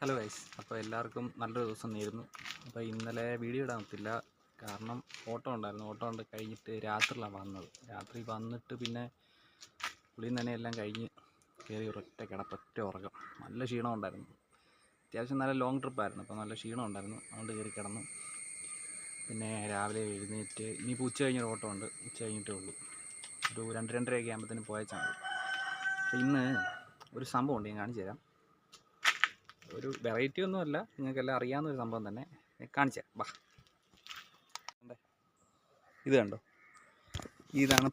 Hello guys, അപ്പോൾ എല്ലാവർക്കും നല്ലൊരു ദിവസം നേരുന്നു. അപ്പോൾ ഇന്നലെ വീഡിയോ ഇടാൻ പറ്റില്ല, കാരണം ഓട്ടം ഉണ്ടായിരുന്നു. ഓട്ടം കൊണ്ട് കഴിഞ്ഞിട്ട് രാത്രിയിലാണ് വന്നത്. രാത്രി വന്നിട്ട് പിന്നെ പുളിയും തന്നെ എല്ലാം കഴിഞ്ഞ് കയറി ഒറ്റ ഉറക്കം. നല്ല ക്ഷീണം ഉണ്ടായിരുന്നു. അത്യാവശ്യം നല്ല ലോങ് ട്രിപ്പായിരുന്നു, അപ്പോൾ നല്ല ക്ഷീണം ഉണ്ടായിരുന്നു. അതുകൊണ്ട് കയറി കിടന്നു. പിന്നെ രാവിലെ എഴുന്നേറ്റ് ഇനിയിപ്പോൾ ഉച്ച കഴിഞ്ഞൊരു ഓട്ടമുണ്ട്. ഉച്ച കഴിഞ്ഞിട്ടേ ഉള്ളൂ. ഒരു 2-2:30 ആകുമ്പോഴത്തേനും പോയച്ചാൽ മതി. അപ്പോൾ ഇന്ന് ഒരു സംഭവം ഉണ്ട്, ഞാൻ കാണിച്ചു തരാം. ഒരു വെറൈറ്റി ഒന്നുമല്ല, നിങ്ങൾക്കെല്ലാം അറിയാവുന്നൊരു സംഭവം തന്നെ. കാണിച്ചാൽ വാ. ഇത് കണ്ടോ, ഇതാണ്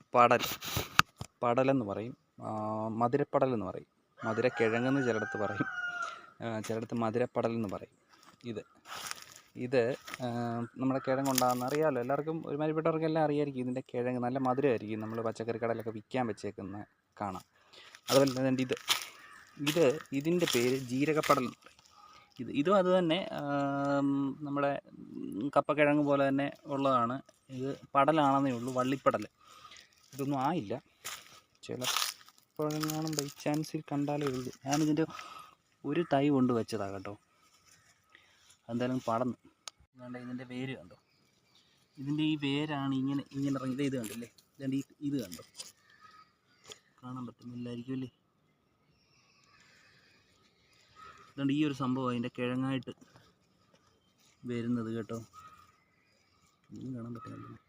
പടലെന്ന് പറയും, മധുരപ്പടലെന്ന് പറയും, മധുരക്കിഴങ്ങെന്ന് ചിലയിടത്ത് പറയും, ചിലയിടത്ത് മധുരപ്പടലെന്ന് പറയും. ഇത് നമ്മുടെ കിഴങ്ങുണ്ടാകുന്ന അറിയാമല്ലോ, എല്ലാവർക്കും ഒരുമാതിരിപ്പെട്ടവർക്കെല്ലാം അറിയാമായിരിക്കും. ഇതിൻ്റെ കിഴങ്ങ് നല്ല മധുരമായിരിക്കും. നമ്മൾ പച്ചക്കറി കടയിലൊക്കെ വിൽക്കാൻ വെച്ചേക്കുന്ന കാണാം. അതുപോലെ തന്നെ ഇതിൻ്റെ പേര് ജീരകപ്പടലെന്ന് പറയും. ഇതും അത് തന്നെ, നമ്മുടെ കപ്പക്കിഴങ്ങ് പോലെ തന്നെ ഉള്ളതാണ്. ഇത് പടലാണെന്നേ ഉള്ളൂ, വള്ളിപ്പടൽ. ഇതൊന്നും ആയില്ല, ചിലപ്പോഴെങ്ങാനും ബൈ ചാൻസിൽ കണ്ടാലേ ഉള്ളൂ. ഞാനിതിൻ്റെ ഒരു തൈ കൊണ്ട് വെച്ചതാണ് കേട്ടോ. എന്തായാലും പടന്ന് വേണ്ട. ഇതിൻ്റെ വേര് കണ്ടോ, ഇതിൻ്റെ ഈ വേരാണ് ഇങ്ങനെ ഇറങ്ങി. ഇത് കണ്ടില്ലേ, ഇത് കണ്ടോ, കാണാൻ പറ്റുന്നില്ലായിരിക്കും അല്ലേ. അതുകൊണ്ട് ഈ ഒരു സംഭവം അതിൻ്റെ കിഴങ്ങായിട്ട് വരുന്നത് കേട്ടോ. ഒന്നും കാണാൻ പറ്റുന്നില്ല.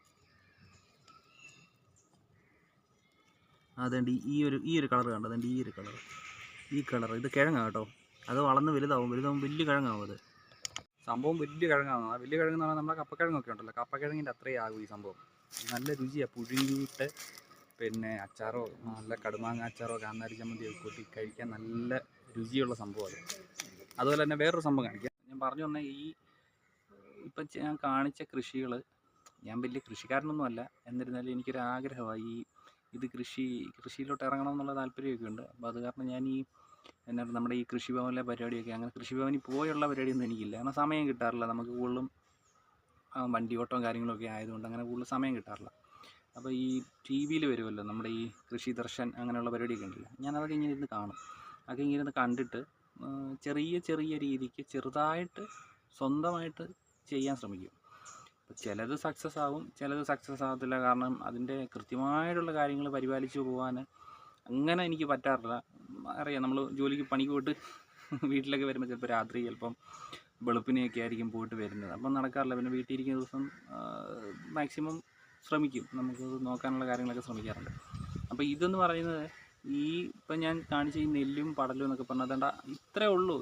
അതുകൊണ്ട് ഈ ഒരു കളർ കണ്ടോ, അതുകൊണ്ട് ഈ കളർ ഇത് കിഴങ്ങാണ് കേട്ടോ. അത് വളർന്ന് വലുതാവും വലിയ കിഴങ്ങാവും. അത് സംഭവം വലിയ കിഴങ്ങാണ്. ആ വലിയ കിഴങ്ങെന്ന് പറഞ്ഞാൽ നമ്മുടെ കപ്പക്കിഴങ്ങൊക്കെ ഉണ്ടല്ലോ, കപ്പക്കിഴങ്ങിൻ്റെ അത്രയും ആകും ഈ സംഭവം. നല്ല രുചിയാണ്. പുഴുങ്ങിയിട്ട് പിന്നെ അച്ചാറോ, നല്ല കടുമാങ്ങ അച്ചാറോ, കാന്താരി ചമ്മന്തിയൊക്കെ കൂട്ടി കഴിക്കാൻ നല്ല രുചിയുള്ള സംഭവമാണ്. അതുപോലെ തന്നെ വേറൊരു സംഭവം കാണിക്കാം. ഞാൻ പറഞ്ഞു വന്ന ഇപ്പം ഞാൻ കാണിച്ച കൃഷികൾ, ഞാൻ വലിയ കൃഷിക്കാരനൊന്നും അല്ല, എന്നിരുന്നാലും എനിക്കൊരു ആഗ്രഹമായി ഇത് കൃഷിയിലോട്ട് ഇറങ്ങണം എന്നുള്ള താല്പര്യമൊക്കെ ഉണ്ട്. അപ്പോൾ അത് കാരണം ഞാൻ നമ്മുടെ ഈ കൃഷിഭവനിലെ പരിപാടിയൊക്കെ, അങ്ങനെ കൃഷിഭവനിൽ പോയുള്ള പരിപാടിയൊന്നും എനിക്കില്ല. കാരണം സമയം കിട്ടാറില്ല. നമുക്ക് കൂടുതലും വണ്ടി ഓട്ടവും കാര്യങ്ങളൊക്കെ ആയതുകൊണ്ട് അങ്ങനെ കൂടുതൽ സമയം കിട്ടാറില്ല. അപ്പോൾ ഈ TV-യിൽ വരുമല്ലോ നമ്മുടെ ഈ കൃഷി ദർശൻ അങ്ങനെയുള്ള പരിപാടിയൊക്കെ ഉണ്ടല്ലോ, ഞാനതൊക്കെ ഇങ്ങനെ ഇരുന്ന് കാണും. അതൊക്കെ ഇങ്ങനെ ഇരുന്ന് കണ്ടിട്ട് ചെറിയ രീതിക്ക് ചെറുതായിട്ട് സ്വന്തമായിട്ട് ചെയ്യാൻ ശ്രമിക്കും. അപ്പോൾ ചിലത് സക്സസ് ആവും, ചിലത് സക്സസ് ആകത്തില്ല. കാരണം അതിൻ്റെ കൃത്യമായിട്ടുള്ള കാര്യങ്ങൾ പരിപാലിച്ച് പോകാൻ അങ്ങനെ എനിക്ക് പറ്റാറില്ല. അറിയാം, നമ്മൾ ജോലിക്ക് പണിക്ക് പോയിട്ട് വീട്ടിലൊക്കെ വരുമ്പോൾ ചിലപ്പോൾ രാത്രി, ചിലപ്പം വെളുപ്പിനെയൊക്കെ ആയിരിക്കും പോയിട്ട് വരുന്നത്. അപ്പം നടക്കാറില്ല. പിന്നെ വീട്ടിൽ ഇരിക്കുന്ന ദിവസം മാക്സിമം ശ്രമിക്കും, നമുക്കത് നോക്കാനുള്ള കാര്യങ്ങളൊക്കെ ശ്രമിക്കാറുണ്ട്. അപ്പോൾ ഇതെന്ന് പറയുന്നത് ഇപ്പം ഞാൻ കാണിച്ച ഈ നെല്ലും പടലും എന്നൊക്കെ പറഞ്ഞാൽ ഇത്രയേ ഉള്ളൂ.